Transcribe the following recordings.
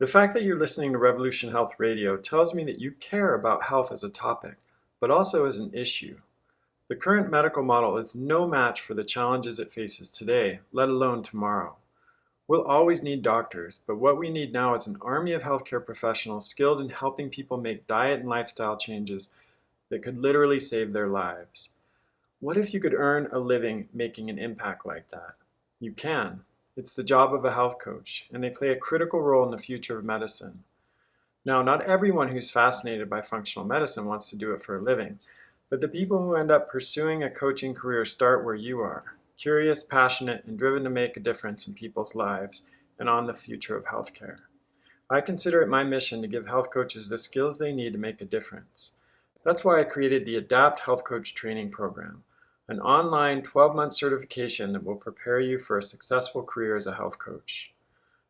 The fact that you're listening to Revolution Health Radio tells me that you care about health as a topic, but also as an issue. The current medical model is no match for the challenges it faces today, let alone tomorrow. We'll always need doctors, but what we need now is an army of healthcare professionals skilled in helping people make diet and lifestyle changes that could literally save their lives. What if you could earn a living making an impact like that? You can. It's the job of a health coach, and they play a critical role in the future of medicine. Now, not everyone who's fascinated by functional medicine wants to do it for a living, but the people who end up pursuing a coaching career start where you are, curious, passionate, and driven to make a difference in people's lives and on the future of healthcare. I consider it my mission to give health coaches the skills they need to make a difference. That's why I created the Adapt Health Coach Training Program, an online 12-month certification that will prepare you for a successful career as a health coach.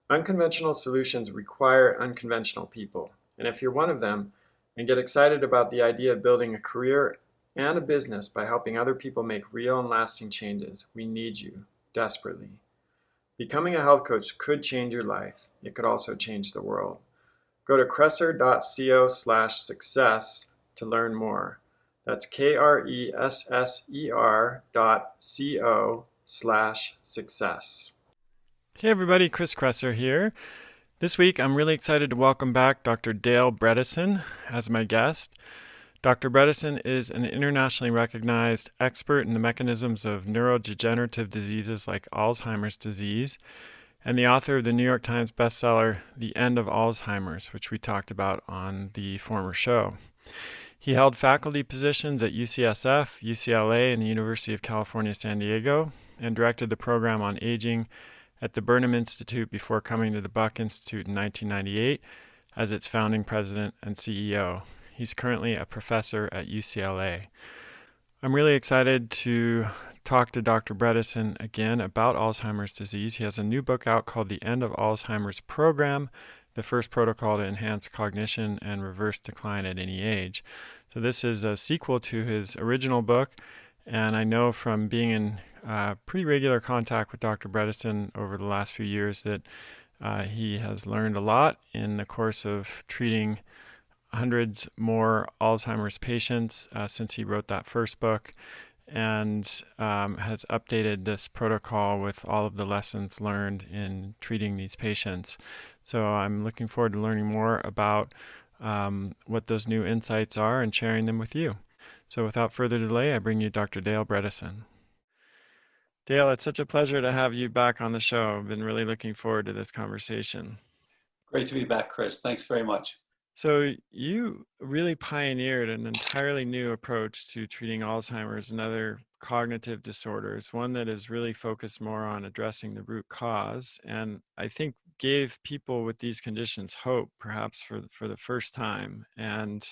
Unconventional solutions require unconventional people, and if you're one of them and get excited about the idea of building a career and a business by helping other people make real and lasting changes, we need you desperately. Becoming a health coach could change your life. It could also change the world. Go to kresser.co/success to learn more. That's KRESSER.co/success. Hey everybody, Chris Kresser here. This week I'm really excited to welcome back Dr. Dale Bredesen as my guest. Dr. Bredesen is an internationally recognized expert in the mechanisms of neurodegenerative diseases like Alzheimer's disease, and the author of the New York Times bestseller, The End of Alzheimer's, which we talked about on the former show. He held faculty positions at UCSF, UCLA, and the University of California, San Diego, and directed the program on aging at the Burnham Institute before coming to the Buck Institute in 1998 as its founding president and CEO. He's currently a professor at UCLA. I'm really excited to talk to Dr. Bredesen again about Alzheimer's disease. He has a new book out called The End of Alzheimer's Program, the first protocol to enhance cognition and reverse decline at any age. So this is a sequel to his original book, and I know from being in pretty regular contact with Dr. Bredesen over the last few years that he has learned a lot in the course of treating hundreds more Alzheimer's patients since he wrote that first book, and has updated this protocol with all of the lessons learned in treating these patients. So I'm looking forward to learning more about what those new insights are and sharing them with you. So without further delay, I bring you Dr. Dale Bredesen. Dale, it's such a pleasure to have you back on the show. I've been really looking forward to this conversation. Great to be back, Chris. Thanks very much. So you really pioneered an entirely new approach to treating Alzheimer's and other cognitive disorders, one that is really focused more on addressing the root cause, and I think gave people with these conditions hope, perhaps for the first time. And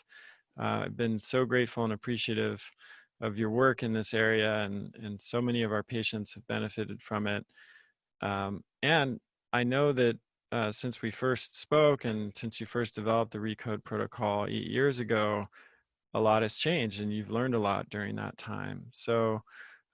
I've been so grateful and appreciative of your work in this area, and so many of our patients have benefited from it. And I know that since we first spoke and since you first developed the RECODE protocol 8 years ago, a lot has changed and you've learned a lot during that time. So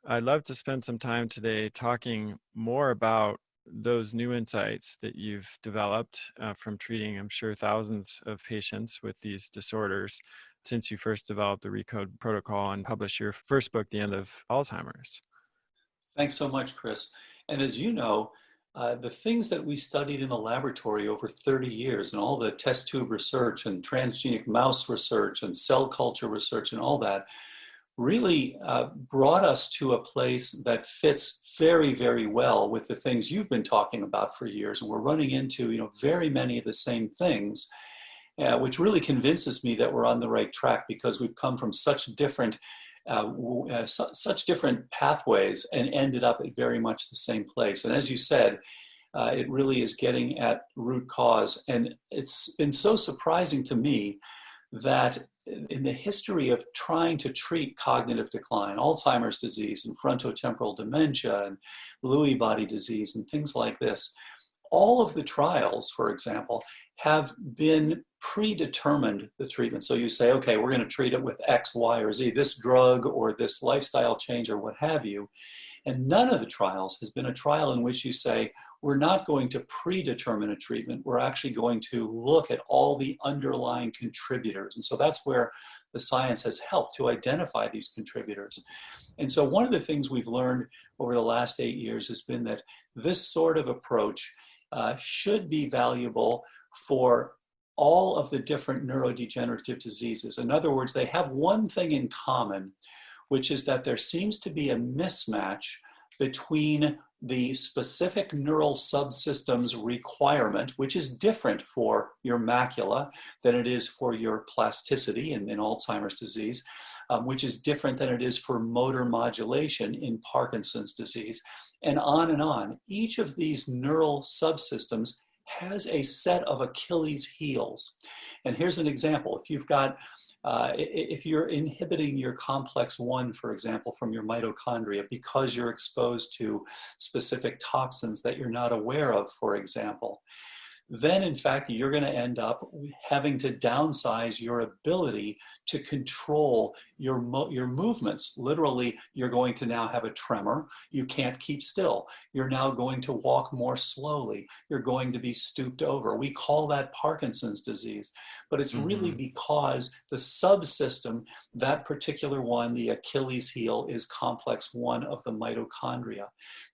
I'd love to spend some time today talking more about those new insights that you've developed from treating, I'm sure, thousands of patients with these disorders since you first developed the RECODE protocol and published your first book, The End of Alzheimer's. Thanks so much, Chris. And as you know, the things that we studied in the laboratory over 30 years and all the test tube research and transgenic mouse research and cell culture research and all that really brought us to a place that fits very, very well with the things you've been talking about for years. And we're running into, very many of the same things, which really convinces me that we're on the right track because we've come from such different pathways and ended up at very much the same place. And as you said, it really is getting at root cause. And it's been so surprising to me that in the history of trying to treat cognitive decline, Alzheimer's disease and frontotemporal dementia and Lewy body disease and things like this, all of the trials, for example, have been predetermined, the treatment. So you say, okay, we're going to treat it with X, Y, or Z, this drug or this lifestyle change or what have you. And none of the trials has been a trial in which you say, we're not going to predetermine a treatment. We're actually going to look at all the underlying contributors. And so that's where the science has helped to identify these contributors. And so one of the things we've learned over the last 8 years has been that this sort of approach should be valuable for all of the different neurodegenerative diseases. In other words, they have one thing in common, which is that there seems to be a mismatch between the specific neural subsystems requirement, which is different for your macula than it is for your plasticity in Alzheimer's disease, which is different than it is for motor modulation in Parkinson's disease, and on and on. Each of these neural subsystems has a set of Achilles heels. And here's an example. If you're inhibiting your complex 1, for example, from your mitochondria because you're exposed to specific toxins that you're not aware of, for example, then in fact, you're going to end up having to downsize your ability to control your movements. Literally, you're going to now have a tremor. You can't keep still. You're now going to walk more slowly. You're going to be stooped over. We call that Parkinson's disease, but it's really because the subsystem, that particular one, the Achilles heel, is complex 1 of the mitochondria.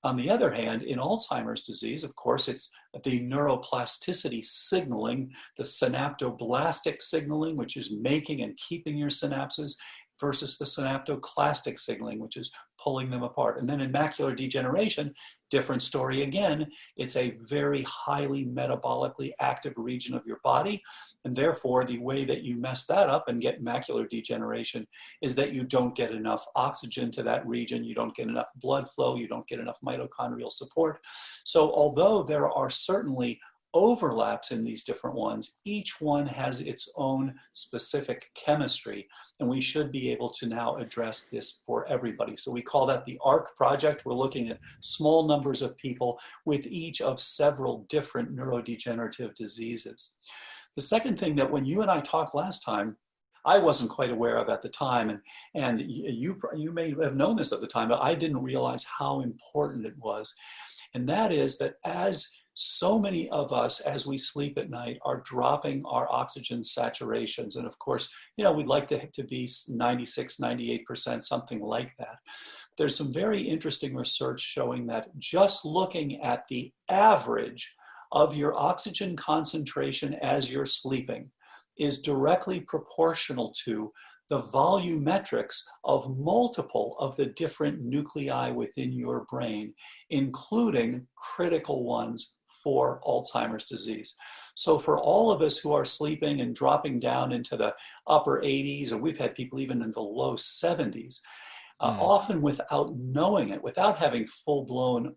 On the other hand, in Alzheimer's disease, of course, it's the neuroplasticity signaling, the synaptoblastic signaling, which is making and keeping your synapses, versus the synaptoclastic signaling, which is pulling them apart. And then in macular degeneration, different story again. It's a very highly metabolically active region of your body. And therefore, the way that you mess that up and get macular degeneration is that you don't get enough oxygen to that region. You don't get enough blood flow. You don't get enough mitochondrial support. So although there are certainly overlaps in these different ones, each one has its own specific chemistry, and we should be able to now address this for everybody. So we call that the ARC project. We're looking at small numbers of people with each of several different neurodegenerative diseases. The second thing that when you and I talked last time, I wasn't quite aware of at the time, and you may have known this at the time, but I didn't realize how important it was. And that is that as so many of us, as we sleep at night, are dropping our oxygen saturations. And of course, we'd like to be 96, 98%, something like that. There's some very interesting research showing that just looking at the average of your oxygen concentration as you're sleeping is directly proportional to the volumetrics of multiple of the different nuclei within your brain, including critical ones for Alzheimer's disease. So for all of us who are sleeping and dropping down into the upper 80s, or we've had people even in the low 70s, often without knowing it, without having full-blown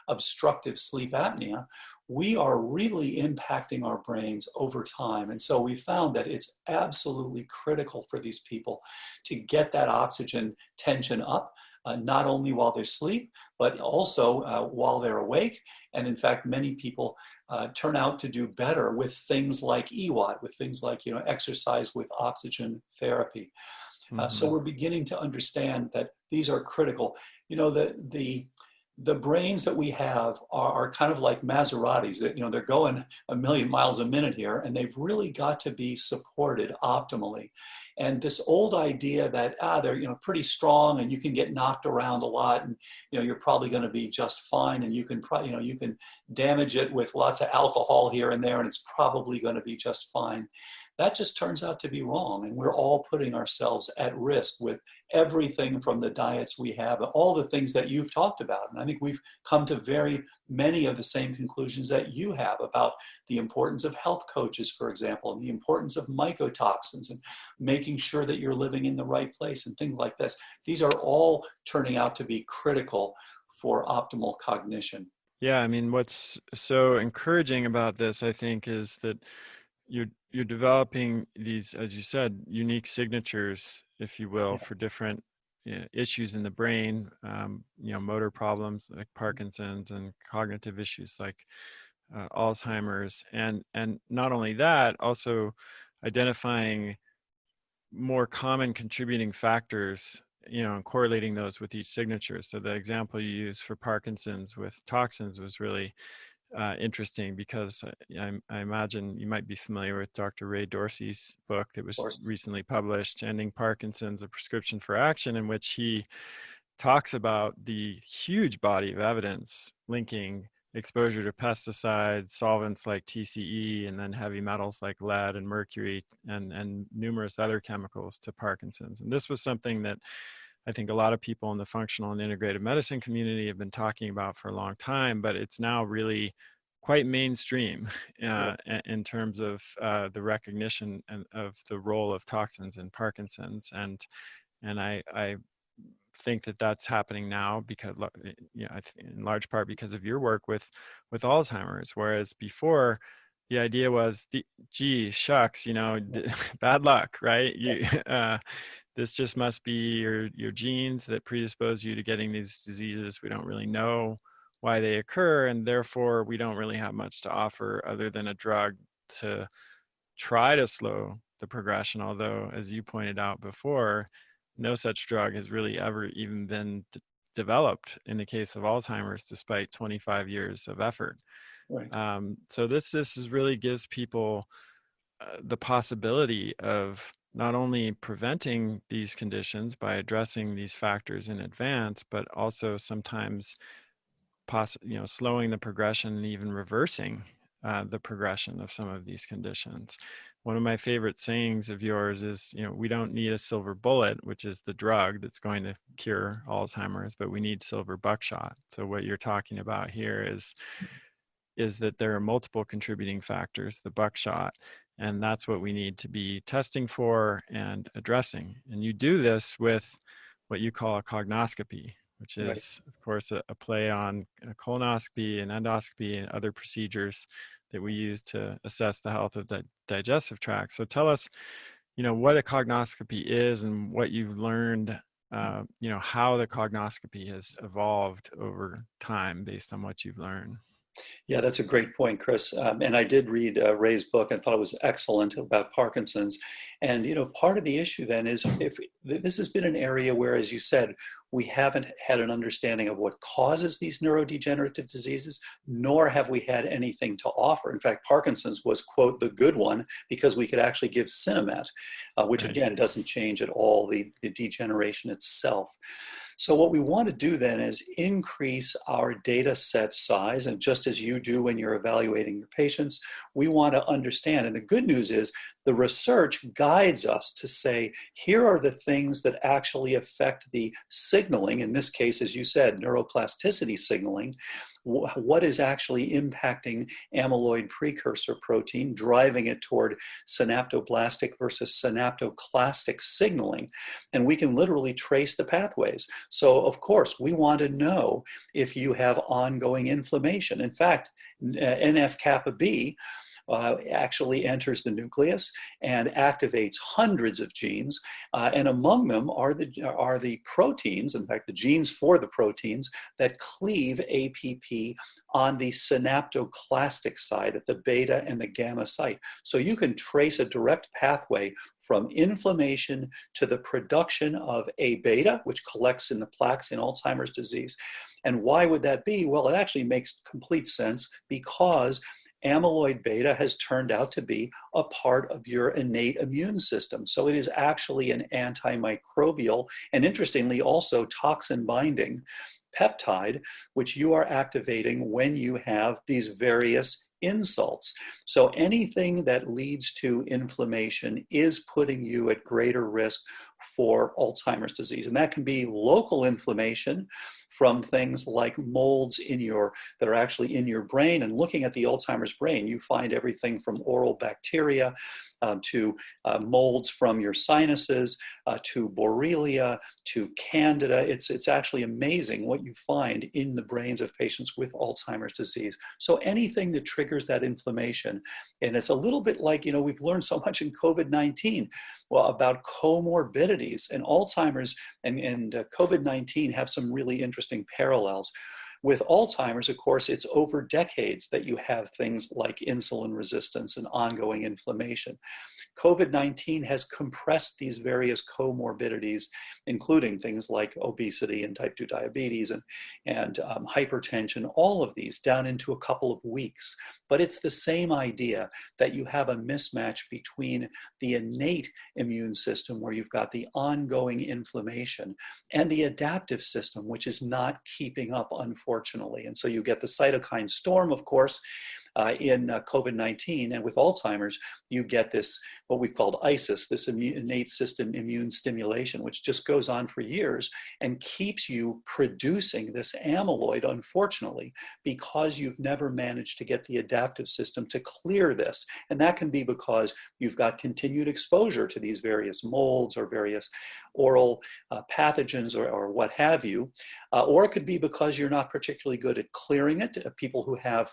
obstructive sleep apnea, we are really impacting our brains over time. And so we found that it's absolutely critical for these people to get that oxygen tension up, not only while they sleep, but also while they're awake. And in fact, many people turn out to do better with things like EWOT, with things like exercise with oxygen therapy. So we're beginning to understand that these are critical. The brains that we have are kind of like Maseratis. That they're going a million miles a minute here, and they've really got to be supported optimally. And this old idea that they're pretty strong and you can get knocked around a lot, and you're probably going to be just fine, and you can you can damage it with lots of alcohol here and there, and it's probably going to be just fine. That just turns out to be wrong, and we're all putting ourselves at risk with everything from the diets we have, all the things that you've talked about. And I think we've come to very many of the same conclusions that you have about the importance of health coaches, for example, and the importance of mycotoxins and making sure that you're living in the right place and things like this. These are all turning out to be critical for optimal cognition. Yeah, I mean, what's so encouraging about this, I think, is that you're developing these, as you said, unique signatures, if you will, for different issues in the brain, motor problems like Parkinson's and cognitive issues like Alzheimer's, and not only that, also identifying more common contributing factors and correlating those with each signature. So the example you used for Parkinson's with toxins was really interesting, because I imagine you might be familiar with Dr. Ray Dorsey's book that was recently published, Ending Parkinson's, A Prescription for Action, in which he talks about the huge body of evidence linking exposure to pesticides, solvents like TCE, and then heavy metals like lead and mercury, and numerous other chemicals to Parkinson's. And this was something that I think a lot of people in the functional and integrative medicine community have been talking about for a long time, but it's now really quite mainstream in terms of the recognition of the role of toxins in Parkinson's. And I think that that's happening now because, in large part because of your work with Alzheimer's, whereas before the idea was, gee, shucks, bad luck, right? This just must be your genes that predispose you to getting these diseases. We don't really know why they occur, and therefore we don't really have much to offer other than a drug to try to slow the progression. Although, as you pointed out before, no such drug has really ever even been developed in the case of Alzheimer's, despite 25 years of effort. Right. So this is really gives people the possibility of not only preventing these conditions by addressing these factors in advance, but also sometimes slowing the progression and even reversing the progression of some of these conditions. One of my favorite sayings of yours is, we don't need a silver bullet, which is the drug that's going to cure Alzheimer's, but we need silver buckshot. So what you're talking about here is that there are multiple contributing factors, the buckshot, and that's what we need to be testing for and addressing. And you do this with what you call a cognoscopy, which is, of course, a play on a colonoscopy and endoscopy and other procedures that we use to assess the health of the digestive tract. So tell us, what a cognoscopy is and what you've learned, how the cognoscopy has evolved over time based on what you've learned. Yeah, that's a great point, Chris. And I did read Ray's book and thought it was excellent about Parkinson's. And, part of the issue then is, if this has been an area where, as you said, we haven't had an understanding of what causes these neurodegenerative diseases, nor have we had anything to offer. In fact, Parkinson's was, quote, the good one, because we could actually give Sinemet, which again doesn't change at all the degeneration itself. So what we want to do then is increase our data set size. And just as you do when you're evaluating your patients, we want to understand. And the good news is the research guides us to say, here are the things that actually affect the signaling. In this case, as you said, neuroplasticity signaling. What is actually impacting amyloid precursor protein, driving it toward synaptoblastic versus synaptoclastic signaling. And we can literally trace the pathways. So, of course, we want to know if you have ongoing inflammation. In fact, NF-kappa B actually enters the nucleus and activates hundreds of genes, and among them are the proteins, in fact, the genes for the proteins that cleave APP on the synaptoclastic side at the beta and the gamma site. So you can trace a direct pathway from inflammation to the production of A beta, which collects in the plaques in Alzheimer's disease. And why would that be? Well, it actually makes complete sense, because amyloid beta has turned out to be a part of your innate immune system. So it is actually an antimicrobial and, interestingly, also toxin binding peptide, which you are activating when you have these various insults. So anything that leads to inflammation is putting you at greater risk for Alzheimer's disease. And that can be local inflammation from things like molds that are actually in your brain. And looking at the Alzheimer's brain, you find everything from oral bacteria to molds from your sinuses, to Borrelia, to Candida. It's actually amazing what you find in the brains of patients with Alzheimer's disease. So anything that triggers that inflammation, and it's a little bit like, we've learned so much in COVID-19 about comorbidities, and Alzheimer's and COVID-19 have some really interesting parallels. With Alzheimer's, of course, it's over decades that you have things like insulin resistance and ongoing inflammation. COVID-19 has compressed these various comorbidities, including things like obesity and type 2 diabetes and hypertension, all of these down into a couple of weeks. But it's the same idea that you have a mismatch between the innate immune system, where you've got the ongoing inflammation, and the adaptive system, which is not keeping up, unfortunately. And so you get the cytokine storm, of course, in COVID-19, and with Alzheimer's, you get this, what we called ISIS, this innate system immune stimulation, which just goes on for years and keeps you producing this amyloid, unfortunately, because you've never managed to get the adaptive system to clear this. And that can be because you've got continued exposure to these various molds or various oral pathogens or what have you, or it could be because you're not particularly good at clearing it. People who have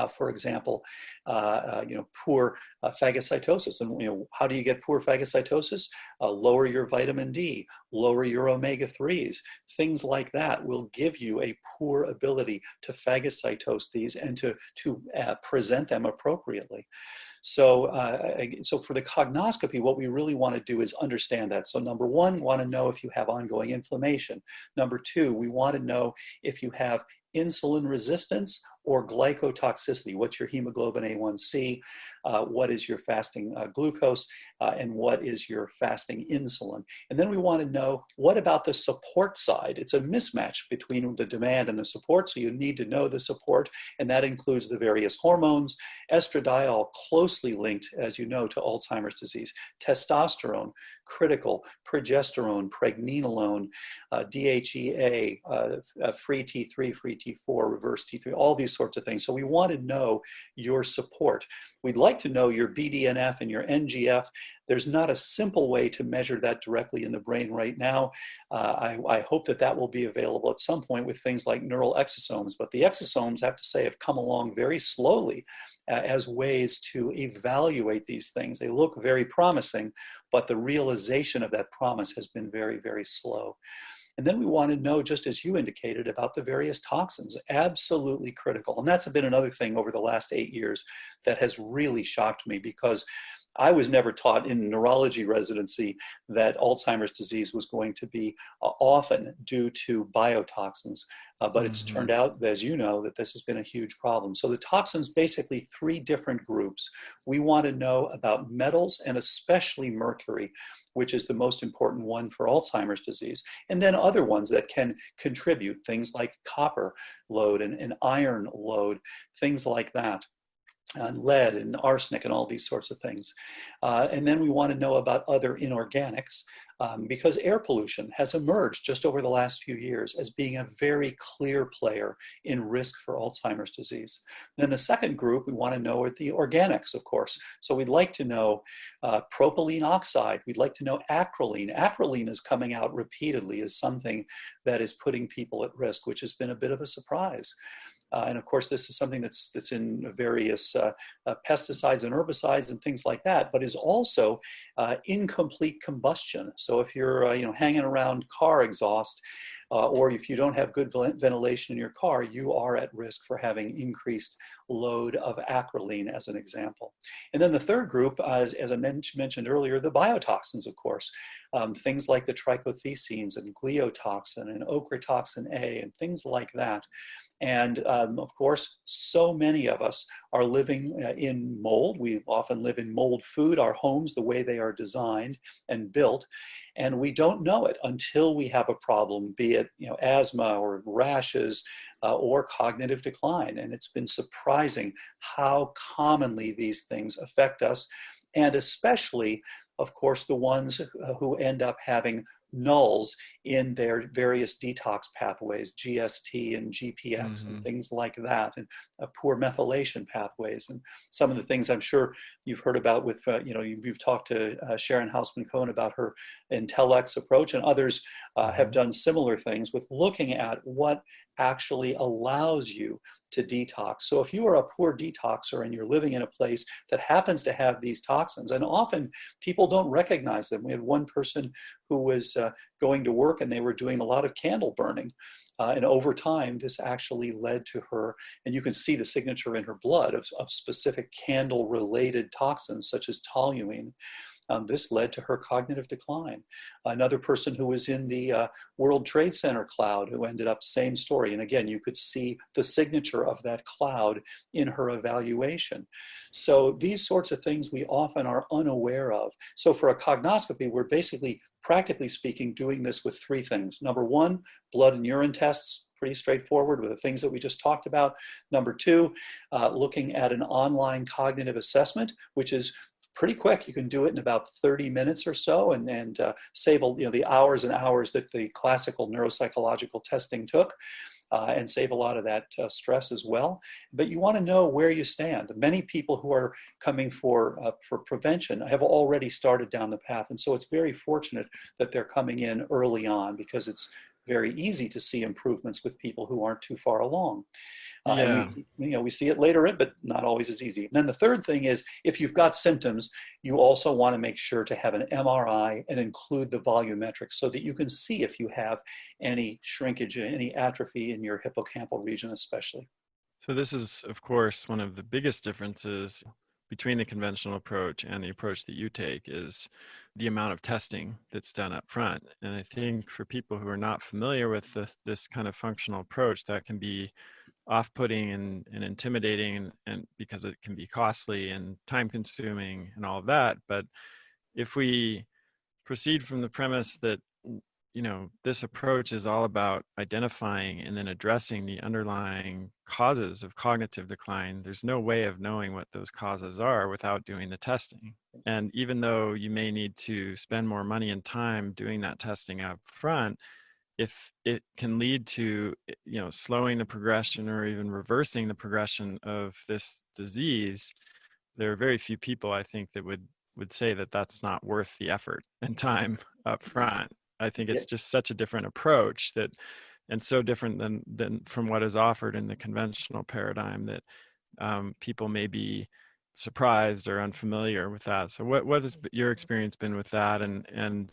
for example, poor phagocytosis. And how do you get poor phagocytosis? Lower your vitamin D, lower your omega-3s. Things like that will give you a poor ability to phagocytose these and to present them appropriately. So for the cognoscopy, what we really want to do is understand that. So number one, we want to know if you have ongoing inflammation. Number two, we want to know if you have insulin resistance or glycotoxicity. What's your hemoglobin A1C? What is your fasting glucose? And what is your fasting insulin? And then we want to know, what about the support side? It's a mismatch between the demand and the support, so you need to know the support, and that includes the various hormones. Estradiol, closely linked, as you know, to Alzheimer's disease. Testosterone, critical. Progesterone, pregnenolone, DHEA, free T3, free T4, reverse T3, all these sorts of things. So we want to know your support. We'd like to know your BDNF and your NGF. There's not a simple way to measure that directly in the brain right now. I hope that that will be available at some point with things like neural exosomes, but the exosomes, I have to say, have come along very slowly as ways to evaluate these things. They look very promising, but the realization of that promise has been very, very slow. And then we want to know, just as you indicated, about the various toxins. Absolutely critical. And that's been another thing over the last 8 years that has really shocked me, because I was never taught in neurology residency that Alzheimer's disease was going to be often due to biotoxins. But it's turned out, as you know, that this has been a huge problem. So the toxins, basically 3 different groups. We want to know about metals, and especially mercury, which is the most important one for Alzheimer's disease. And then other ones that can contribute, things like copper load and iron load, things like that. Lead and arsenic and all these sorts of things. And then we want to know about other inorganics, because air pollution has emerged just over the last few years as being a very clear player in risk for Alzheimer's disease. And then the second group we want to know are the organics, of course. So we'd like to know propylene oxide. We'd like to know acrolein. Acrolein is coming out repeatedly as something that is putting people at risk, which has been a bit of a surprise. And of course, this is something that's in various pesticides and herbicides and things like that, but is also incomplete combustion. So if you're hanging around car exhaust, or if you don't have good ventilation in your car, you are at risk for having increased load of acrolein, as an example. And then the third group, as I mentioned earlier, the biotoxins, of course. Things like the trichothecenes and gliotoxin and ochratoxin A and things like that. And of course, so many of us are living in mold. We often live in mold food, our homes, the way they are designed and built. And we don't know it until we have a problem, be it asthma or rashes or cognitive decline. And it's been surprising how commonly these things affect us. And especially, of course, the ones who end up having nulls in their various detox pathways, GST and GPX and things like that, and poor methylation pathways. And some of the things I'm sure you've heard about with, you've talked to Sharon Hausman-Cohen about her IntelliX approach, and others have done similar things with looking at what actually allows you to detox. So if you are a poor detoxer and you're living in a place that happens to have these toxins, and often people don't recognize them. We had one person who was going to work and they were doing a lot of candle burning. And over time, this actually led to her, and you can see the signature in her blood of specific candle-related toxins such as toluene. This led to her cognitive decline. Another person who was in the World Trade Center cloud who ended up same story. And again, you could see the signature of that cloud in her evaluation. So these sorts of things we often are unaware of. So for a cognoscopy, we're basically, practically speaking, doing this with three things. Number one, blood and urine tests. Pretty straightforward with the things that we just talked about. Number two, looking at an online cognitive assessment, which is pretty quick. You can do it in about 30 minutes or so and save the hours and hours that the classical neuropsychological testing took. And save a lot of that stress as well. But you want to know where you stand. Many people who are coming for prevention have already started down the path. And so it's very fortunate that they're coming in early on, because it's very easy to see improvements with people who aren't too far along. Yeah. And we see it later, but not always as easy. And then the third thing is, if you've got symptoms, you also want to make sure to have an MRI and include the volumetrics so that you can see if you have any shrinkage, any atrophy in your hippocampal region especially. So this is, of course, one of the biggest differences between the conventional approach and the approach that you take is the amount of testing that's done up front. And I think for people who are not familiar with this kind of functional approach, that can be off-putting and intimidating, and because it can be costly and time-consuming and all of that. But if we proceed from the premise that this approach is all about identifying and then addressing the underlying causes of cognitive decline, there's no way of knowing what those causes are without doing the testing. And even though you may need to spend more money and time doing that testing up front, if it can lead to slowing the progression or even reversing the progression of this disease, there are very few people, I think, that would say that that's not worth the effort and time up front. I think it's just such a different approach and so different than from what is offered in the conventional paradigm that people may be surprised or unfamiliar with that. So what has your experience been with that? And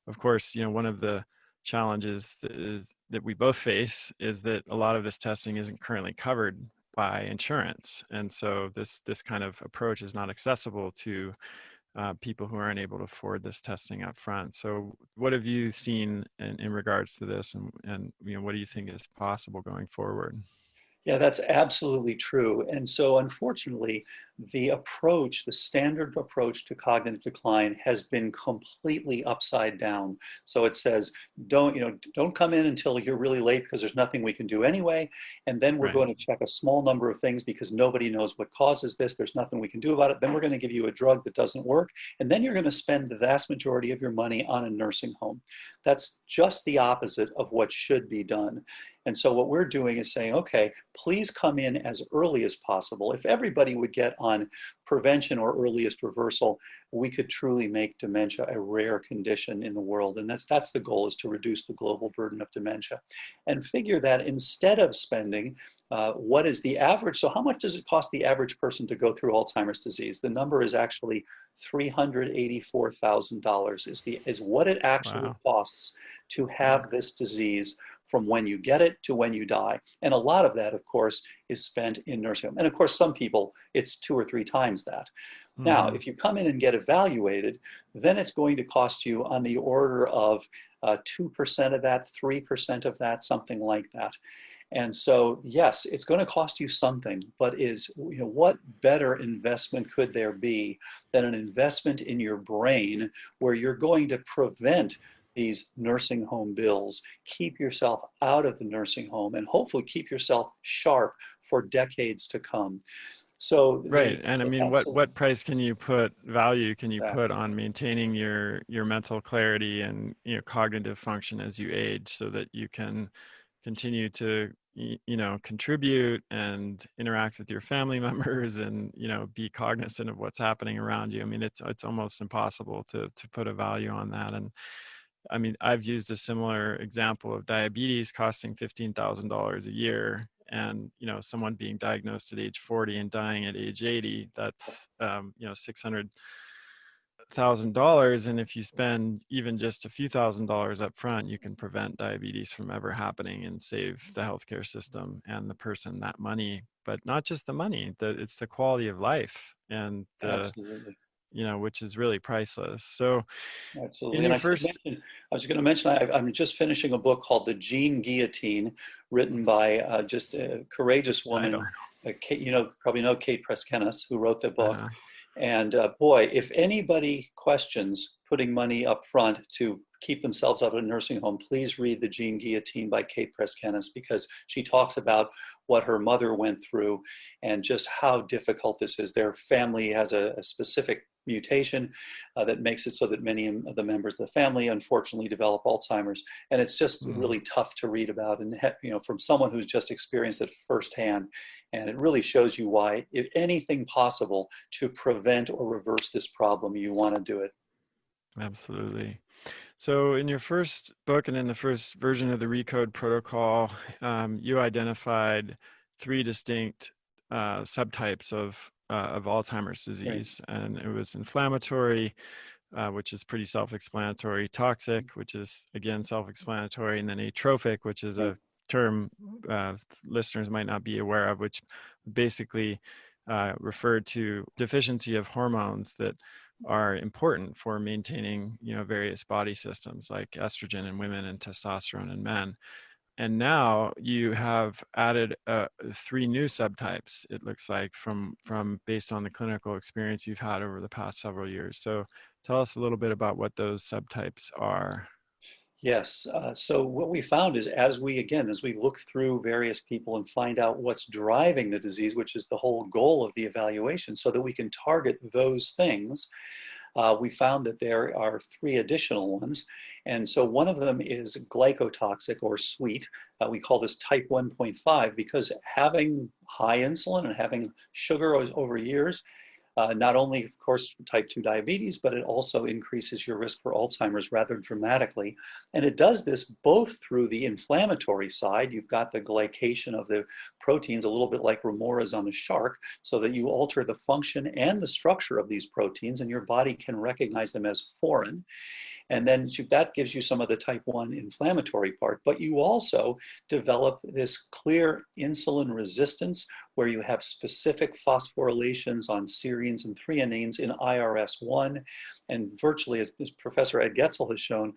of course, one of the challenges that we both face is that a lot of this testing isn't currently covered by insurance, and so this kind of approach is not accessible to people who aren't able to afford this testing up front. So what have you seen in regards to this, and what do you think is possible going forward? Yeah, that's absolutely true. And so unfortunately, the standard approach to cognitive decline has been completely upside down. So it says, don't come in until you're really late because there's nothing we can do anyway. And then we're going to check a small number of things because nobody knows what causes this. There's nothing we can do about it. Then we're going to give you a drug that doesn't work. And then you're going to spend the vast majority of your money on a nursing home. That's just the opposite of what should be done. And so what we're doing is saying, okay, please come in as early as possible. If everybody would get on prevention or earliest reversal, we could truly make dementia a rare condition in the world. And that's the goal, is to reduce the global burden of dementia. And figure that instead of spending, what is the average? So how much does it cost the average person to go through Alzheimer's disease? The number is actually $384,000 is what it actually costs to have this disease, from when you get it to when you die. And a lot of that, of course, is spent in nursing home. And of course, some people, it's 2 or 3 times that. Mm-hmm. Now, if you come in and get evaluated, then it's going to cost you on the order of 2% of that, 3% of that, something like that. And so, yes, it's going to cost you something, but what better investment could there be than an investment in your brain, where you're going to prevent these nursing home bills, keep yourself out of the nursing home, and hopefully keep yourself sharp for decades to come. So right. And I mean, what price can you put, value can you put on maintaining your mental clarity and cognitive function as you age, so that you can continue to contribute and interact with your family members and be cognizant of what's happening around you. I mean, it's almost impossible to put a value on that. And I mean, I've used a similar example of diabetes costing $15,000 a year, and someone being diagnosed at age 40 and dying at age 80. That's $600,000, and if you spend even just a few $1,000s up front, you can prevent diabetes from ever happening and save the healthcare system and the person that money. But not just the money; it's the quality of life and the Absolutely. which is really priceless. So, in Absolutely. And your I should first, mention, I was going to mention, I'm just finishing a book called The Gene Guillotine, written by just a courageous I woman. don't. Kate, probably know Kate Preskenis, who wrote the book. Uh, And boy, if anybody questions putting money up front to keep themselves out of a nursing home, please read The Gene Guillotine by Kate Preskenis, because she talks about what her mother went through and just how difficult this is. Their family has a specific mutation that makes it so that many of the members of the family unfortunately develop Alzheimer's. And it's just really tough to read about, and from someone who's just experienced it firsthand. And it really shows you why, if anything possible to prevent or reverse this problem, you want to do it. Absolutely. So, in your first book and in the first version of the Recode protocol, you identified three distinct subtypes of Alzheimer's Right. disease, and it was inflammatory, which is pretty self-explanatory; toxic, which is again self-explanatory; and then atrophic, which is Right. a term listeners might not be aware of, which basically referred to deficiency of hormones that are important for maintaining, various body systems like estrogen in women and testosterone in men. And now you have added three new subtypes, it looks like, from based on the clinical experience you've had over the past several years. So tell us a little bit about what those subtypes are. Yes. So what we found is, as we look through various people and find out what's driving the disease, which is the whole goal of the evaluation, so that we can target those things, we found that there are three additional ones. And so one of them is glycotoxic or sweet. We call this type 1.5 because having high insulin and having sugar over years, not only, of course, type 2 diabetes, but it also increases your risk for Alzheimer's rather dramatically. And it does this both through the inflammatory side. You've got the glycation of the proteins, a little bit like remoras on a shark, so that you alter the function and the structure of these proteins, and your body can recognize them as foreign. And then that gives you some of the type 1 inflammatory part. But you also develop this clear insulin resistance where you have specific phosphorylations on serines and threonines in IRS1. And virtually, as Professor Ed Getzel has shown,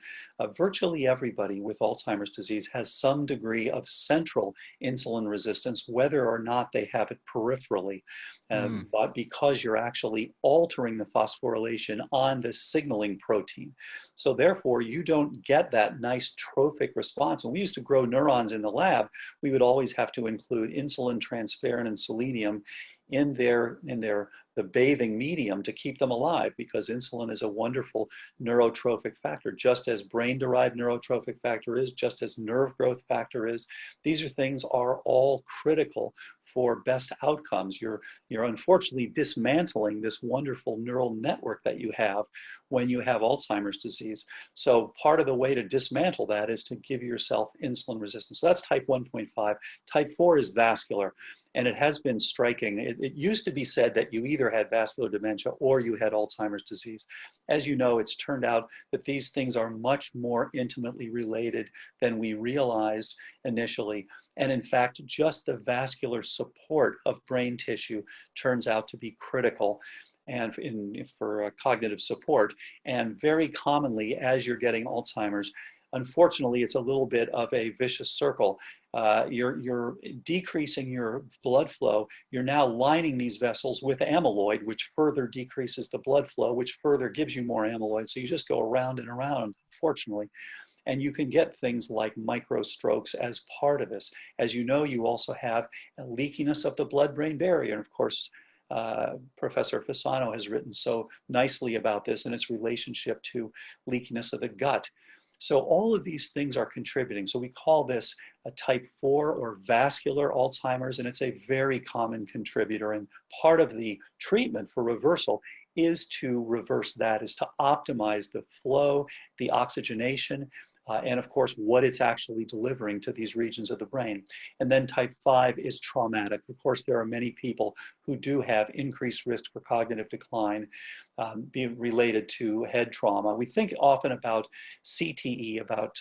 virtually everybody with Alzheimer's disease has some degree of central insulin resistance, whether or not they have it peripherally, but because you're actually altering the phosphorylation on this signaling protein. So therefore, you don't get that nice trophic response. When we used to grow neurons in the lab, we would always have to include insulin, transferrin, and selenium in the bathing medium to keep them alive, because insulin is a wonderful neurotrophic factor, just as brain-derived neurotrophic factor is, just as nerve growth factor is. These things are all critical for best outcomes. You're unfortunately dismantling this wonderful neural network that you have when you have Alzheimer's disease. So part of the way to dismantle that is to give yourself insulin resistance. So that's type 1.5. Type 4 is vascular. And it has been striking. It used to be said that you either had vascular dementia or you had Alzheimer's disease. As you know, it's turned out that these things are much more intimately related than we realized initially. And in fact, just the vascular support of brain tissue turns out to be critical and for cognitive support. And very commonly, as you're getting Alzheimer's, unfortunately, it's a little bit of a vicious circle. You're decreasing your blood flow. You're now lining these vessels with amyloid, which further decreases the blood flow, which further gives you more amyloid. So you just go around and around, unfortunately. And you can get things like microstrokes as part of this. As you know, you also have a leakiness of the blood-brain barrier. And of course, Professor Fasano has written so nicely about this and its relationship to leakiness of the gut. So all of these things are contributing. So we call this a type 4 or vascular Alzheimer's, and it's a very common contributor. And part of the treatment for reversal is to reverse that, is to optimize the flow, the oxygenation, and of course, what it's actually delivering to these regions of the brain. And then type 5 is traumatic. Of course, there are many people who do have increased risk for cognitive decline being related to head trauma. We think often about CTE, about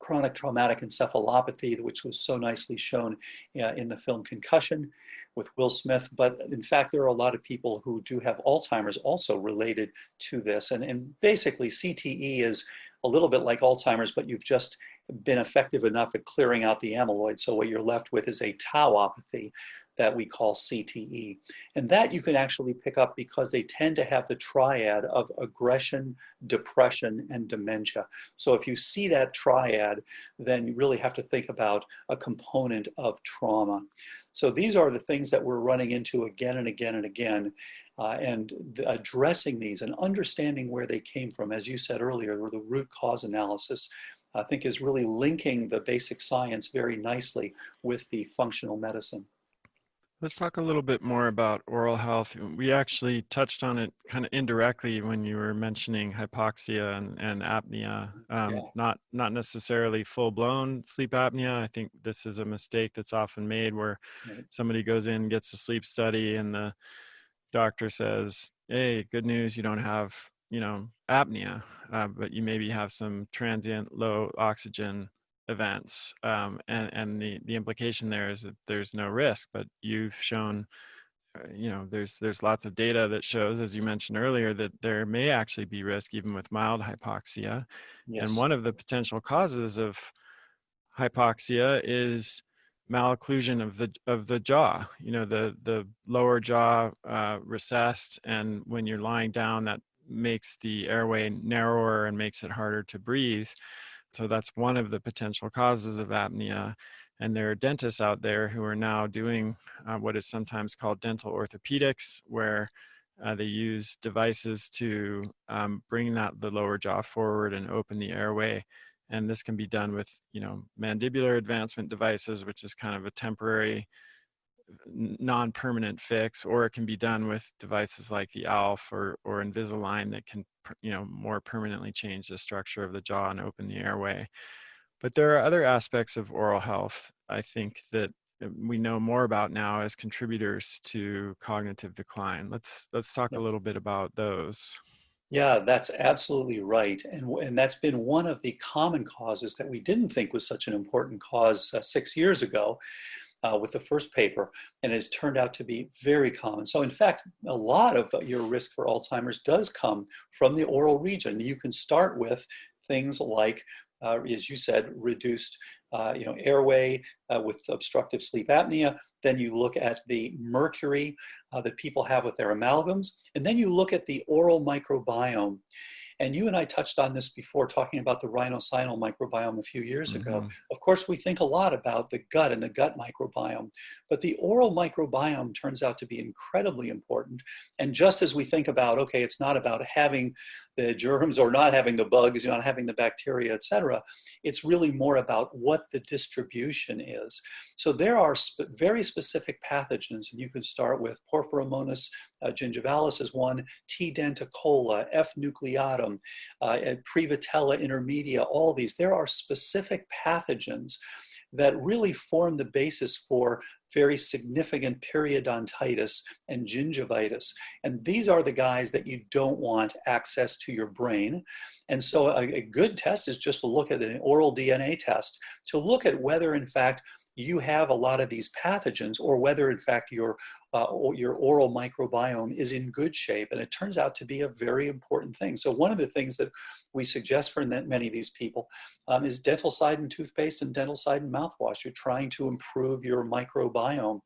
chronic traumatic encephalopathy, which was so nicely shown in the film Concussion with Will Smith. But in fact, there are a lot of people who do have Alzheimer's also related to this. And basically, CTE is a little bit like Alzheimer's, but you've just been effective enough at clearing out the amyloid. So what you're left with is a tauopathy that we call CTE. And that you can actually pick up because they tend to have the triad of aggression, depression, and dementia. So if you see that triad, then you really have to think about a component of trauma. So these are the things that we're running into again and again and again. Addressing these and understanding where they came from, as you said earlier, where the root cause analysis, I think, is really linking the basic science very nicely with the functional medicine. Let's talk a little bit more about oral health. We actually touched on it kind of indirectly when you were mentioning hypoxia and apnea, not necessarily full-blown sleep apnea. I think this is a mistake that's often made where somebody goes in, gets a sleep study, and the doctor says, hey, good news, you don't have, apnea, but you maybe have some transient low oxygen events. And the implication there is that there's no risk, but you've shown, there's lots of data that shows, as you mentioned earlier, that there may actually be risk even with mild hypoxia. Yes. And one of the potential causes of hypoxia is malocclusion of the jaw, the lower jaw recessed, and when you're lying down, that makes the airway narrower and makes it harder to breathe. So that's one of the potential causes of apnea. And there are dentists out there who are now doing what is sometimes called dental orthopedics, where they use devices to bring the lower jaw forward and open the airway. And this can be done with, mandibular advancement devices, which is kind of a temporary, non-permanent fix, or it can be done with devices like the ALF or Invisalign that can, more permanently change the structure of the jaw and open the airway. But there are other aspects of oral health, I think, that we know more about now as contributors to cognitive decline. Let's talk a little bit about those. Yeah, that's absolutely right. And that's been one of the common causes that we didn't think was such an important cause 6 years ago with the first paper, and it has turned out to be very common. So in fact, a lot of your risk for Alzheimer's does come from the oral region. You can start with things like, as you said, reduced airway with obstructive sleep apnea. Then you look at the mercury that people have with their amalgams. And then you look at the oral microbiome. And you and I touched on this before, talking about the rhinosinal microbiome a few years ago. Of course, we think a lot about the gut and the gut microbiome, but the oral microbiome turns out to be incredibly important. And just as we think about, okay, it's not about having the germs or not having the bugs, not having the bacteria, et cetera, it's really more about what the distribution is. So there are very specific pathogens, and you can start with Porphyromonas gingivalis is one, T. denticola, F. nucleatum, Prevotella intermedia, all these. There are specific pathogens that really form the basis for very significant periodontitis and gingivitis. And these are the guys that you don't want access to your brain. And so a good test is just to look at an oral DNA test to look at whether, in fact, you have a lot of these pathogens, or whether, in fact, your oral microbiome is in good shape. And it turns out to be a very important thing. So one of the things that we suggest for many of these people is dental side and toothpaste and dental side and mouthwash. You're trying to improve your microbiome.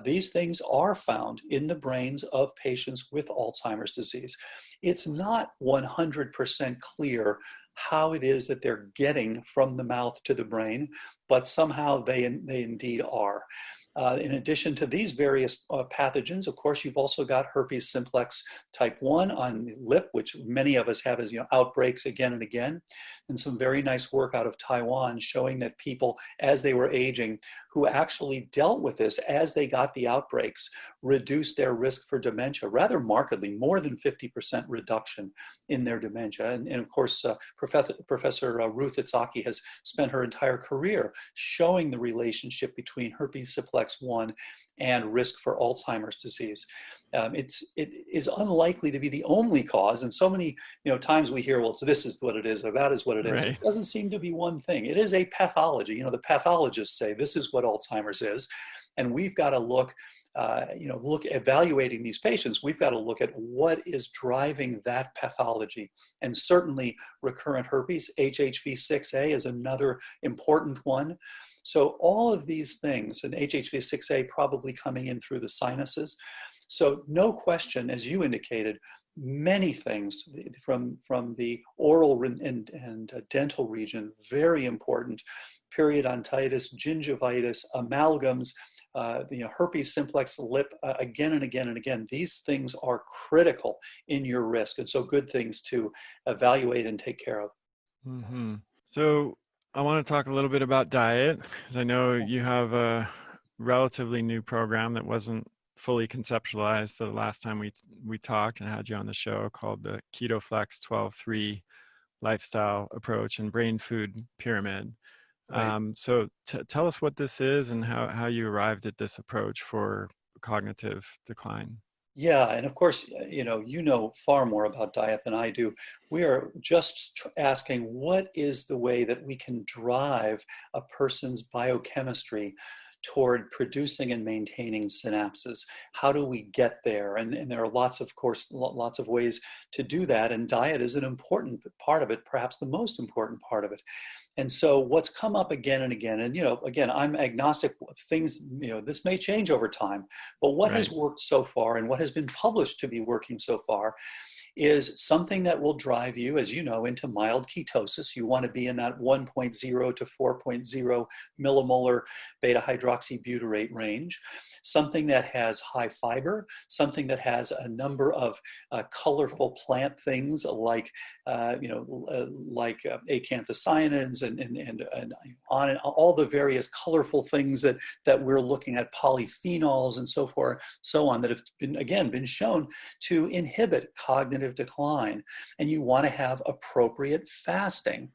These things are found in the brains of patients with Alzheimer's disease. It's not 100% clear how it is that they're getting from the mouth to the brain, but somehow they indeed are. In addition to these various pathogens, of course, you've also got herpes simplex type 1 on the lip, which many of us have as outbreaks again and again. And some very nice work out of Taiwan showing that people, as they were aging, who actually dealt with this as they got the outbreaks, reduced their risk for dementia rather markedly, more than 50% reduction in their dementia. And of course, Professor Ruth Itzhaki has spent her entire career showing the relationship between herpes simplex 1 and risk for Alzheimer's disease. It is unlikely to be the only cause, and so many times we hear, well, so this is what it is, or that is what it is. Right. It doesn't seem to be one thing. It is a pathology. The pathologists say this is what Alzheimer's is, and we've got to look evaluating these patients. We've got to look at what is driving that pathology, and certainly recurrent herpes, HHV6A, is another important one. So all of these things, and HHV6A probably coming in through the sinuses. So no question, as you indicated, many things from the oral and dental region, very important. Periodontitis, gingivitis, amalgams, herpes simplex lip, again and again and again. These things are critical in your risk, and so good things to evaluate and take care of. Mm-hmm. So I want to talk a little bit about diet, because I know you have a relatively new program that wasn't fully conceptualized. So the last time we talked and had you on the show, called the KetoFLEX 12-3 lifestyle approach and brain food pyramid. Right. So tell us what this is and how you arrived at this approach for cognitive decline. Yeah, and of course, you know far more about diet than I do. We are just asking, what is the way that we can drive a person's biochemistry toward producing and maintaining synapses? How do we get there? And there are lots of ways to do that, and diet is an important part of it, perhaps the most important part of it. And so what's come up again and again, and again, I'm agnostic. Things, this may change over time, but what has worked so far and what has been published to be working so far is something that will drive you, as you know, into mild ketosis. You want to be in that 1.0 to 4.0 millimolar beta hydroxybutyrate range. Something that has high fiber, something that has a number of colorful plant things like acanthocyanins and on and all the various colorful things that we're looking at, polyphenols and so forth, so on, that have been shown to inhibit cognitive decline. And you want to have appropriate fasting.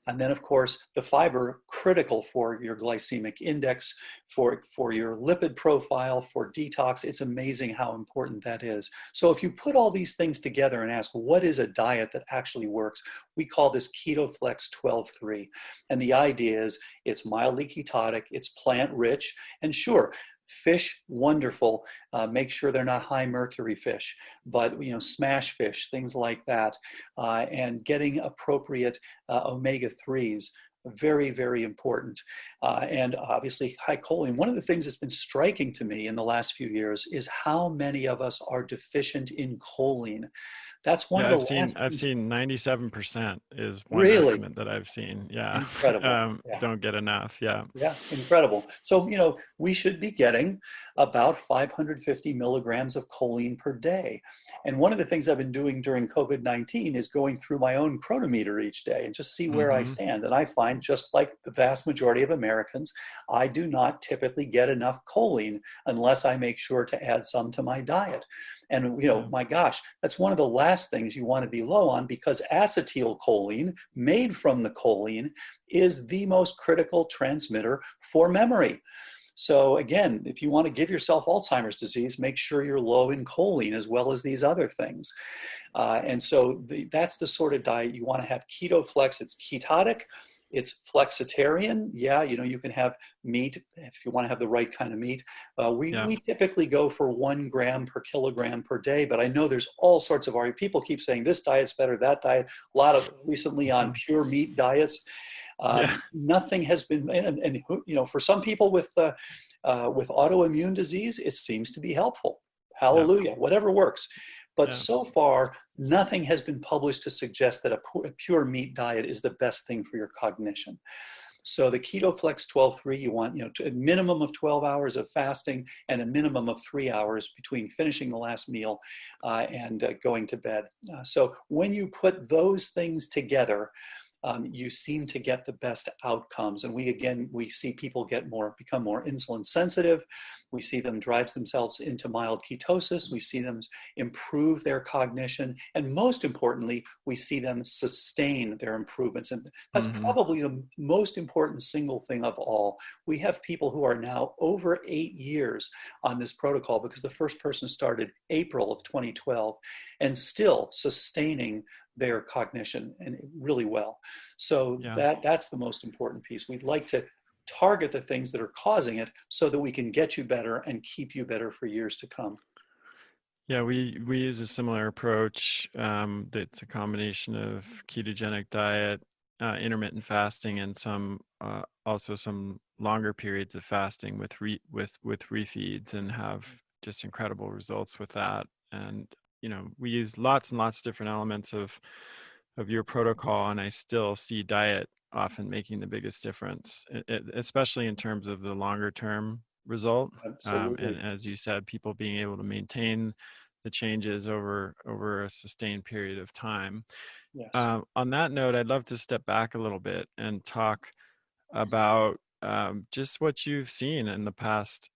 And then, of course, the fiber, critical for your glycemic index, for your lipid profile, for detox. It's amazing how important that is. So if you put all these things together and ask, what is a diet that actually works? We call this KetoFLEX 12-3. And the idea is it's mildly ketotic, it's plant-rich, and sure, fish, wonderful. Make sure they're not high mercury fish, but smash fish, things like that, and getting appropriate omega-3s. Very, very important. And obviously high choline. One of the things that's been striking to me in the last few years is how many of us are deficient in choline. That's one of the I've seen 97% is one really estimate that I've seen. Yeah. Incredible. Yeah. Don't get enough. Yeah. Yeah, incredible. So, we should be getting about 550 milligrams of choline per day. And one of the things I've been doing during COVID-19 is going through my own chronometer each day and just see where I stand. And I find, just like the vast majority of Americans, I do not typically get enough choline unless I make sure to add some to my diet. And, my gosh, that's one of the last things you want to be low on, because acetylcholine, made from the choline, is the most critical transmitter for memory. So again, if you want to give yourself Alzheimer's disease, make sure you're low in choline as well as these other things. And so that's the sort of diet you want to have. KetoFLEX, it's ketotic. It's flexitarian. Yeah, you can have meat if you want to have the right kind of meat. We typically go for 1 gram per kilogram per day, but I know there's all sorts of arguments. People keep saying this diet's better, that diet. A lot of recently on pure meat diets. Nothing has been, and for some people with autoimmune disease, it seems to be helpful. Hallelujah, whatever works. But so far, nothing has been published to suggest that a pure meat diet is the best thing for your cognition. So the KetoFLEX 12-3, you want a minimum of 12 hours of fasting and a minimum of 3 hours between finishing the last meal and going to bed. So when you put those things together, you seem to get the best outcomes. And we see people become more insulin sensitive. We see them drive themselves into mild ketosis. We see them improve their cognition. And most importantly, we see them sustain their improvements. And that's probably the most important single thing of all. We have people who are now over 8 years on this protocol because the first person started April of 2012 and still sustaining their cognition and really well. So that's the most important piece. We'd like to target the things that are causing it so that we can get you better and keep you better for years to come. Yeah, we use a similar approach. That's a combination of ketogenic diet, intermittent fasting, and also some longer periods of fasting with refeeds, and have just incredible results with that. And we use lots and lots of different elements of your protocol, and I still see diet often making the biggest difference, especially in terms of the longer term result. And as you said, people being able to maintain the changes over a sustained period of time. Yes. On that note, I'd love to step back a little bit and talk about just what you've seen in the past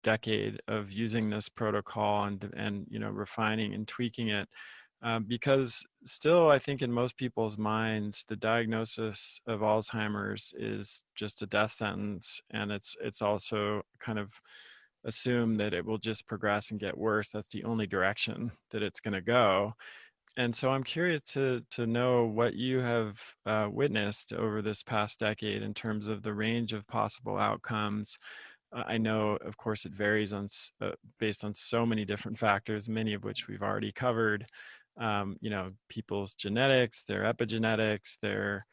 decade of using this protocol and refining and tweaking it, because still I think in most people's minds the diagnosis of Alzheimer's is just a death sentence, and it's also kind of assumed that it will just progress and get worse. That's the only direction that it's going to go. And so I'm curious to know what you have witnessed over this past decade in terms of the range of possible outcomes. I know, of course, it varies based on so many different factors, many of which we've already covered. People's genetics, their epigenetics, their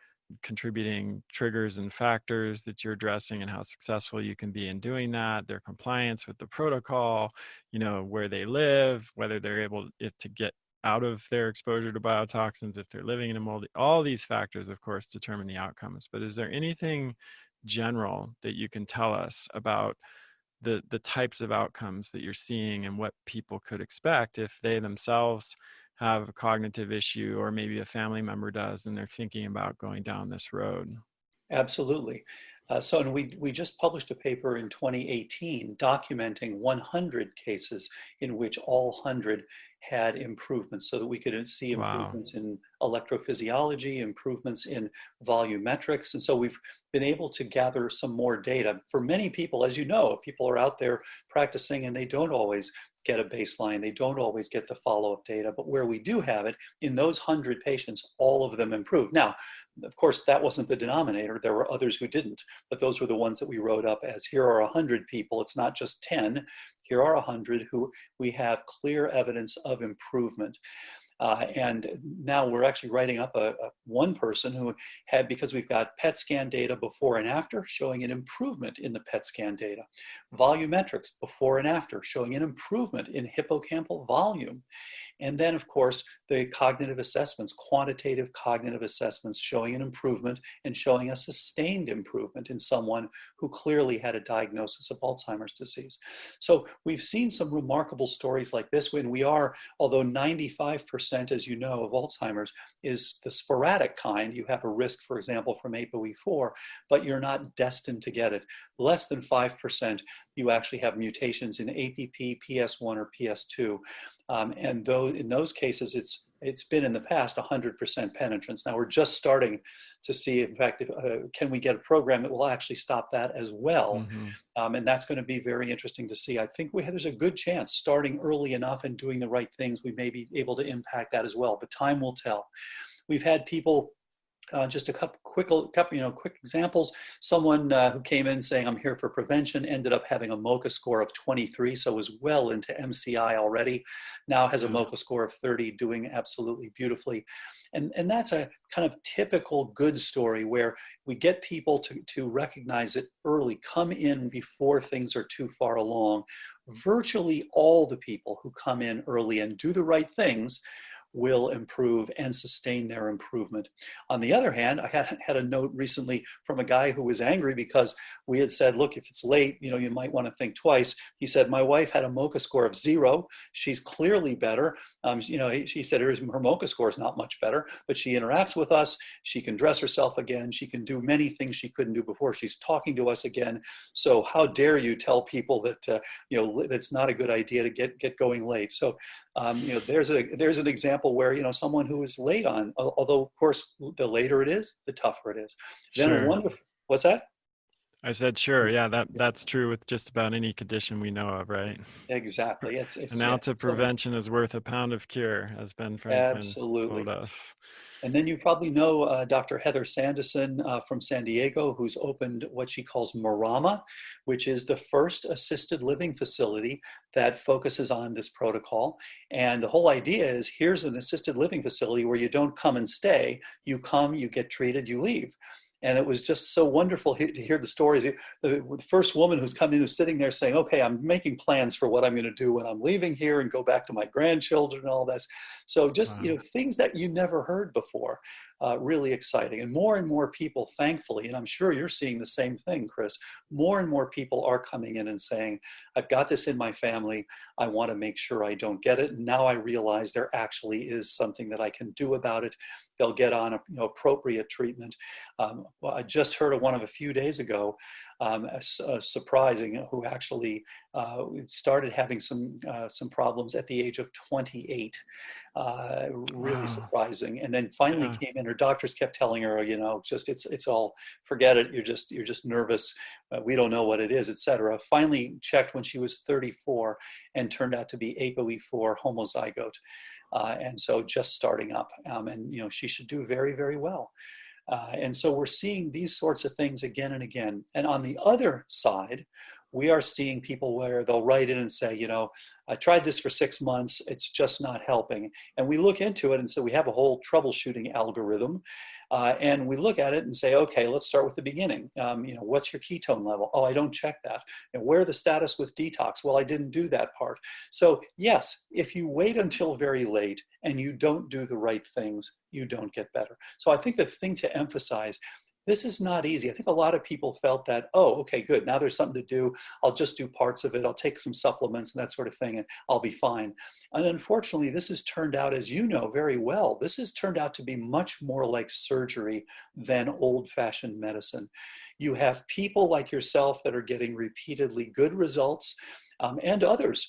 contributing triggers and factors that you're addressing, and how successful you can be in doing that, their compliance with the protocol, where they live, whether they're able to get out of their exposure to biotoxins, if they're living in a moldy, all these factors, of course, determine the outcomes. But is there anything general that you can tell us about the types of outcomes that you're seeing and what people could expect if they themselves have a cognitive issue, or maybe a family member does, and they're thinking about going down this road? Absolutely. And we just published a paper in 2018 documenting 100 cases in which all 100 had improvements, so that we could see improvements in electrophysiology, improvements in volumetrics. And so we've been able to gather some more data. For many people, as you know, people are out there practicing and they don't always get a baseline. They don't always get the follow-up data, but where we do have it, in those 100 patients, all of them improved. Now, of course, that wasn't the denominator. There were others who didn't, but those were the ones that we wrote up as, here are 100 people. It's not just 10. Here are 100 who we have clear evidence of improvement. And now we're actually writing up one person who had, because we've got PET scan data before and after showing an improvement in the PET scan data, volumetrics before and after showing an improvement in hippocampal volume. And then, of course, the cognitive assessments, quantitative cognitive assessments showing an improvement and showing a sustained improvement in someone who clearly had a diagnosis of Alzheimer's disease. So we've seen some remarkable stories like this when we are, although 95%, as you know, of Alzheimer's is the sporadic kind. You have a risk, for example, from ApoE4, but you're not destined to get it. Less than 5%, you actually have mutations in APP, PS1, or PS2. And in those cases, it's been in the past 100% penetrance. Now we're just starting to see, in fact, can we get a program that will actually stop that as well? And that's going to be very interesting to see. I think there's a good chance, starting early enough and doing the right things, we may be able to impact that as well, but time will tell. We've had people, just a couple quick examples. Someone who came in saying, I'm here for prevention, ended up having a MoCA score of 23, so was well into MCI already. Now has a MoCA score of 30, doing absolutely beautifully. And that's a kind of typical good story where we get people to recognize it early, come in before things are too far along. Virtually all the people who come in early and do the right things will improve and sustain their improvement. On the other hand, I had a note recently from a guy who was angry because we had said, look, if it's late, you might want to think twice. He said, my wife had a MoCA score of 0. She's clearly better. She said her MoCA score is not much better, but she interacts with us. She can dress herself again. She can do many things she couldn't do before. She's talking to us again. So how dare you tell people that, that's not a good idea to get going late. So, there's an example where, someone who is late on, although of course, the later it is, the tougher it is. Then a Sure. wonderful, what's that? I said, sure. Yeah, that's true with just about any condition we know of, right? Exactly. An Yeah, ounce of prevention is worth a pound of cure, as Ben Franklin told absolutely. us. And then you probably know Dr. Heather Sanderson from San Diego, who's opened what she calls Marama, which is the first assisted living facility that focuses on this protocol. And the whole idea is, here's an assisted living facility where you don't come and stay. You come, you get treated, you leave. And it was just so wonderful to hear the stories. The first woman who's come in is sitting there saying, okay, I'm making plans for what I'm going to do when I'm leaving here and go back to my grandchildren and all this. So just, Wow. things that you never heard before, really exciting. And more people, thankfully, and I'm sure you're seeing the same thing, Chris, more and more people are coming in and saying, I've got this in my family. I want to make sure I don't get it. And now I realize there actually is something that I can do about it. They'll get on appropriate treatment. I just heard of one of a few days ago, surprising, who actually started having some problems at the age of 28. Really Wow. surprising. And then finally Yeah. came in. Her doctors kept telling her, just it's all, forget it. You're just nervous. We don't know what it is, etc. Finally checked when she was 34 and turned out to be ApoE4 homozygote. And so just starting up, and she should do very, very well. And so we're seeing these sorts of things again and again. And on the other side, we are seeing people where they'll write in and say, I tried this for 6 months, it's just not helping. And we look into it and so we have a whole troubleshooting algorithm. And we look at it and say, okay, let's start with the beginning. What's your ketone level? Oh, I don't check that. And where the status with detox? Well, I didn't do that part. So yes, if you wait until very late and you don't do the right things, you don't get better. So I think the thing to emphasize, this is not easy. I think a lot of people felt that, oh, okay, good. Now there's something to do. I'll just do parts of it. I'll take some supplements and that sort of thing, and I'll be fine. And unfortunately, this has turned out, as you know very well, this has turned out to be much more like surgery than old-fashioned medicine. You have people like yourself that are getting repeatedly good results, and others.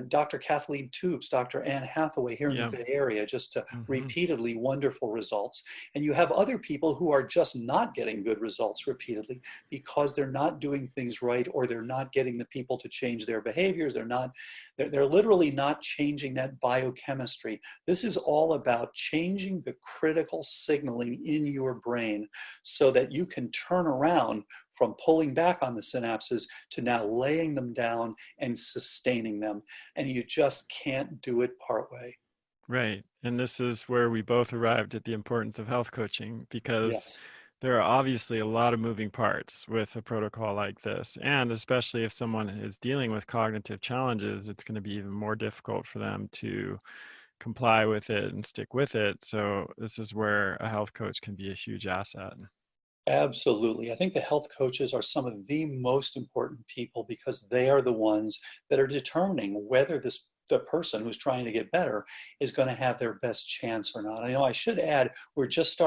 Dr. Kathleen Toops, Dr. Anne Hathaway here in the Yeah. Bay Area, just Hmm. repeatedly wonderful results. And you have other people who are just not getting good results repeatedly because they're not doing things right, or they're not getting the people to change their behaviors. They're literally not changing that biochemistry. This is all about changing the critical signaling in your brain so that you can turn around from pulling back on the synapses to now laying them down and sustaining them. And you just can't do it partway. Right. And this is where we both arrived at the importance of health coaching, because Yes. there are obviously a lot of moving parts with a protocol like this. And especially if someone is dealing with cognitive challenges, it's going to be even more difficult for them to comply with it and stick with it. So this is where a health coach can be a huge asset. Absolutely. I think the health coaches are some of the most important people because they are the ones that are determining whether the person who's trying to get better is going to have their best chance or not. I know I should add, we're just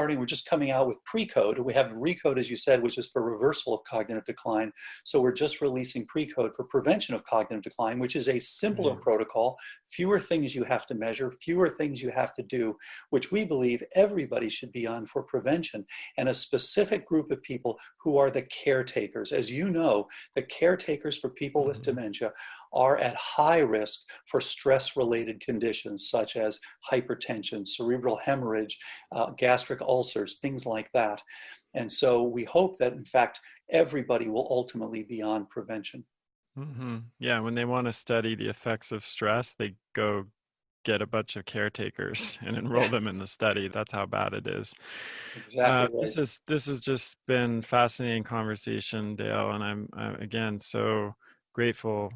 coming out with pre-code. We have recode, as you said, which is for reversal of cognitive decline. So we're just releasing pre-code for prevention of cognitive decline, which is a simpler Right. protocol, fewer things you have to measure, fewer things you have to do, which we believe everybody should be on for prevention, and a specific group of people who are the caretakers. As you know, the caretakers for people with Mhm. dementia are at high risk for stress-related conditions such as hypertension, cerebral hemorrhage, gastric ulcers, things like that. And so we hope that, in fact, everybody will ultimately be on prevention. Yeah, when they want to study the effects of stress, they go get a bunch of caretakers and enroll Yeah, them in the study. That's how bad it is. exactly This right. is this has just been fascinating conversation, Dale, and I'm again so grateful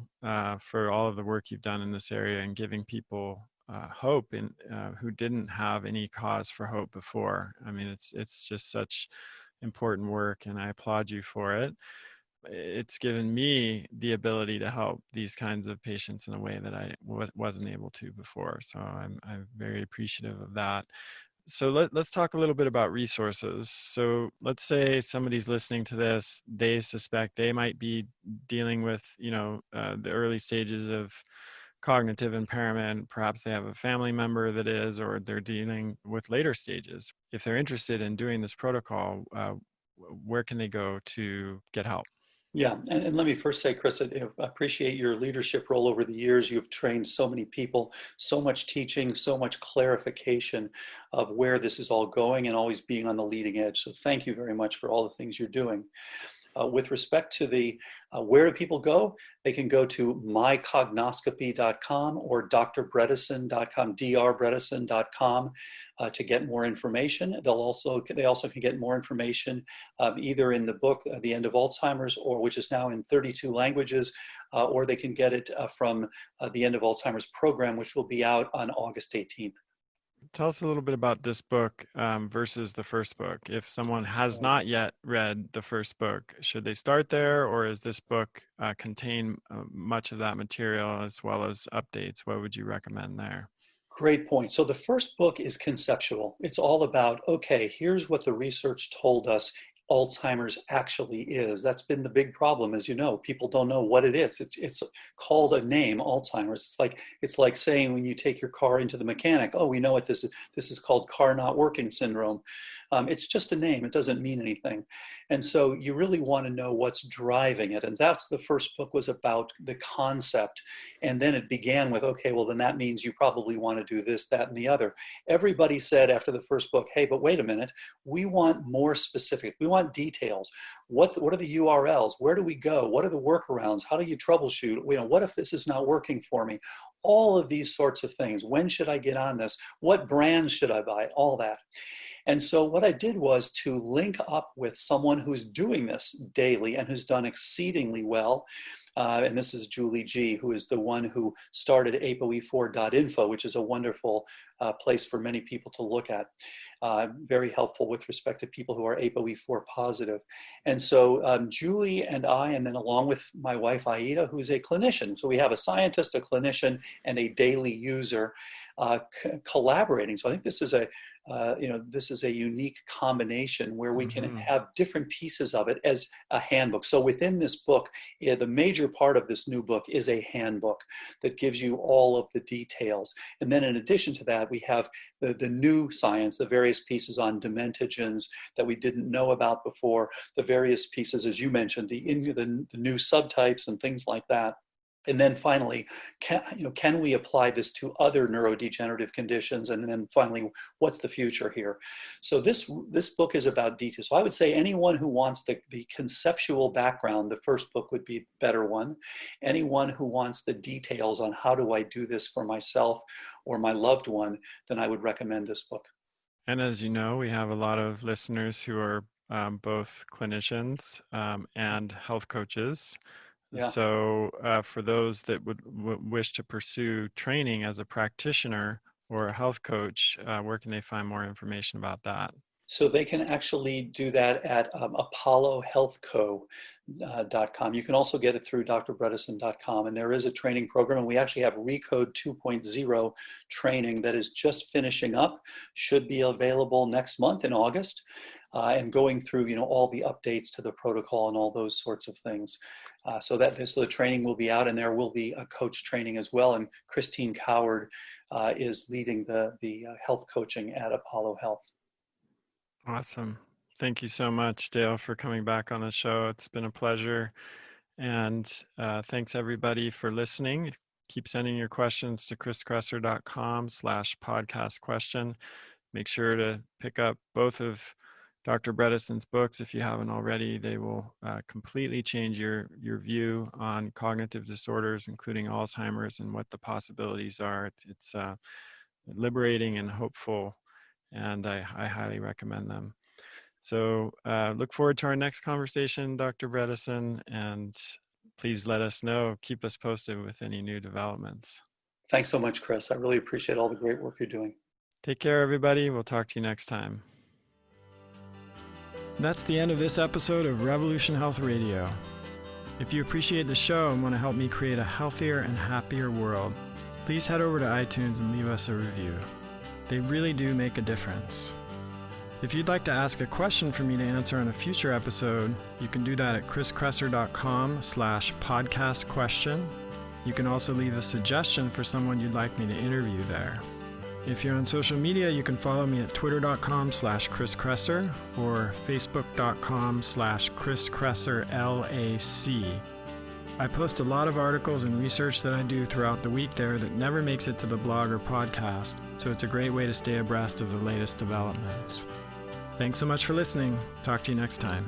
for all of the work you've done in this area and giving people hope in who didn't have any cause for hope before. I mean, it's just such important work, and I applaud you for it. It's given me the ability to help these kinds of patients in a way that I wasn't able to before. So I'm very appreciative of that. So let's talk a little bit about resources. So let's say somebody's listening to this, they suspect they might be dealing with, the early stages of cognitive impairment. Perhaps they have a family member that is, or they're dealing with later stages. If they're interested in doing this protocol, where can they go to get help? Yeah, and let me first say, Chris, I appreciate your leadership role over the years. You've trained so many people, so much teaching, so much clarification of where this is all going, and always being on the leading edge. So thank you very much for all the things you're doing. With respect to the where do people go, they can go to mycognoscopy.com or drbredesen.com, drbredesen.com, to get more information. They also can get more information either in the book, The End of Alzheimer's, or which is now in 32 languages, or they can get it from the End of Alzheimer's program, which will be out on August 18th. Tell us a little bit about this book versus the first book. If someone has not yet read the first book, should they start there, or is this book contain much of that material as well as updates? What would you recommend there? Great point. So the first book is conceptual. It's all about, okay, here's what the research told us Alzheimer's actually is. That's been the big problem, as you know. People don't know what it is. It's called a name, Alzheimer's. It's like saying when you take your car into the mechanic, oh, we know what this is. This is called car not working syndrome. It's just a name. It doesn't mean anything. And so you really want to know what's driving it. And that's the first book was about the concept. And then it began with, okay, well, then that means you probably want to do this, that, and the other. Everybody said after the first book, hey, but wait a minute, we want more specific. We want details. What are the URLs? Where do we go? What are the workarounds? How do you troubleshoot? What if this is not working for me? All of these sorts of things. When should I get on this? What brands should I buy? All that. And so what I did was to link up with someone who's doing this daily and who's done exceedingly well. And this is Julie G., who is the one who started apoe4.info, which is a wonderful place for many people to look at. Very helpful with respect to people who are ApoE4 positive. And so Julie and I, and then along with my wife, Aida, who's a clinician. So we have a scientist, a clinician, and a daily user collaborating. So I think this is a unique combination where we can have different pieces of it as a handbook. So within this book, the major part of this new book is a handbook that gives you all of the details. And then in addition to that, we have the new science, the various pieces on dementigens that we didn't know about before, the various pieces, as you mentioned, the new subtypes and things like that. And then finally, can we apply this to other neurodegenerative conditions? And then finally, what's the future here? So this book is about details. So I would say anyone who wants the conceptual background, the first book would be a better one. Anyone who wants the details on how do I do this for myself or my loved one, then I would recommend this book. And as you know, we have a lot of listeners who are both clinicians and health coaches. Yeah. So for those that would wish to pursue training as a practitioner or a health coach, where can they find more information about that? So they can actually do that at apollohealthco.com. You can also get it through drbredesen.com. And there is a training program, and we actually have Recode 2.0 training that is just finishing up, should be available next month in August. And going through, all the updates to the protocol and all those sorts of things. So the training will be out, and there will be a coach training as well. And Christine Coward is leading the health coaching at Apollo Health. Awesome. Thank you so much, Dale, for coming back on the show. It's been a pleasure. And thanks everybody for listening. Keep sending your questions to chriskresser.com/podcast question. Make sure to pick up both of Dr. Bredesen's books if you haven't already. They will completely change your view on cognitive disorders, including Alzheimer's, and what the possibilities are. It's liberating and hopeful, and I highly recommend them. So look forward to our next conversation, Dr. Bredesen, and please let us know, keep us posted with any new developments. Thanks so much, Chris. I really appreciate all the great work you're doing. Take care, everybody. We'll talk to you next time. That's the end of this episode of Revolution Health Radio. If you appreciate the show and want to help me create a healthier and happier world, please head over to iTunes and leave us a review. They really do make a difference. If you'd like to ask a question for me to answer on a future episode, you can do that at chriskresser.com/podcastquestion. You can also leave a suggestion for someone you'd like me to interview there. If you're on social media, you can follow me at twitter.com/chriskresser or facebook.com/chriskresser.L.Ac. I post a lot of articles and research that I do throughout the week there that never makes it to the blog or podcast, so it's a great way to stay abreast of the latest developments. Thanks so much for listening. Talk to you next time.